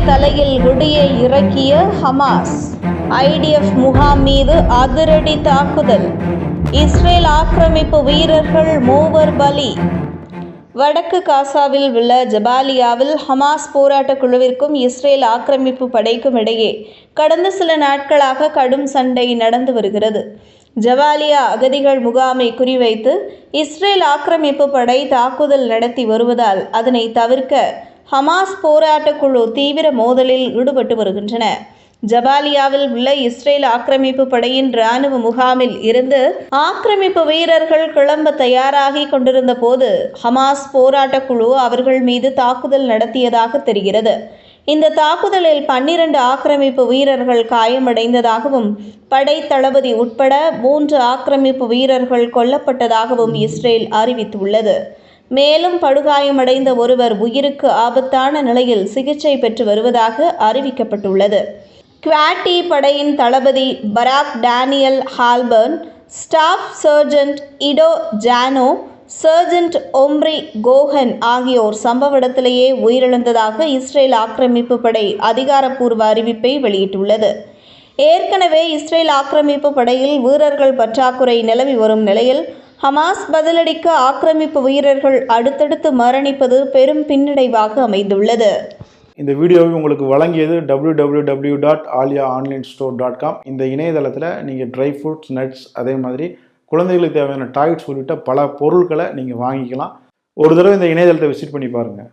தலையில் வெடியை இறக்கிய Hamas. IDF முகாம் மீது அதிரடி தாக்குதல். இஸ்ரேல் ஆக்கிரமிப்பு வீரர்கள் 3 பலி. வடக்கு காசாவில் உள்ள ஜபாலியாவில் ஹமாஸ் போராட்டக் குழுவிற்கும் இஸ்ரேல் ஆக்கிரமிப்பு படைக்கும் இடையே கடந்த சில நாட்களாக கடும் சண்டை நடந்து வருகிறது. ஜபாலியா அகதிகள் முகாமை குறிவைத்து இஸ்ரேல் ஆக்கிரமிப்பு படை தாக்குதல் நடத்தி வருவதால் அதனை தவிர்க்க ஹமாஸ் போராட்டக் குழு தீவிர மோதலில் ஈடுபட்டு வருகின்றன. ஜபாலியாவில் உள்ள இஸ்ரேல் ஆக்கிரமிப்பு படையின் இராணுவ முகாமில் இருந்து ஆக்கிரமிப்பு வீரர்கள் கிளம்ப தயாராகி கொண்டிருந்த போது ஹமாஸ் போராட்டக் குழு அவர்கள் மீது தாக்குதல் நடத்தியதாக தெரிகிறது. இந்த தாக்குதலில் 12 ஆக்கிரமிப்பு வீரர்கள் காயமடைந்ததாகவும் படை தளபதி உட்பட 3 ஆக்கிரமிப்பு வீரர்கள் கொல்லப்பட்டதாகவும் இஸ்ரேல் அறிவித்துள்ளது. மேலும் படுகாயமடைந்த ஒருவர் உயிருக்கு ஆபத்தான நிலையில் சிகிச்சை பெற்று வருவதாக அறிவிக்கப்பட்டுள்ளது. குவாட்டி படையின் தளபதி Barak Daniel Halpern, staff sergeant Ido ஜானோ, சர்ஜென்ட் ஒம்ரி கோஹன் ஆகியோர் சம்பவ இடத்திலேயே உயிரிழந்ததாக இஸ்ரேல் ஆக்கிரமிப்பு படை அதிகாரப்பூர்வ அறிவிப்பை வெளியிட்டுள்ளது. ஏற்கனவே இஸ்ரேல் ஆக்கிரமிப்பு படையில் வீரர்கள் பற்றாக்குறை நிலவி வரும் நிலையில் ஹமாஸ் பதிலடிக்க ஆக்கிரமிப்பு வீரர்கள் அடுத்தடுத்து மரணிப்பது பெரும் பின்னடைவாக அமைந்துள்ளது. இந்த வீடியோவை உங்களுக்கு வழங்கியது www.aliaonlinestore.com. இந்த இணையதளத்தில் நீங்கள் ட்ரை ஃப்ரூட்ஸ், நட்ஸ், அதே மாதிரி குழந்தைகளுக்கு தேவையான டாய்ஸ் உள்ளிட்ட பல பொருட்களை நீங்கள் வாங்கிக்கலாம். ஒரு தடவை இந்த இணையதளத்தை விசிட் பண்ணி பாருங்கள்.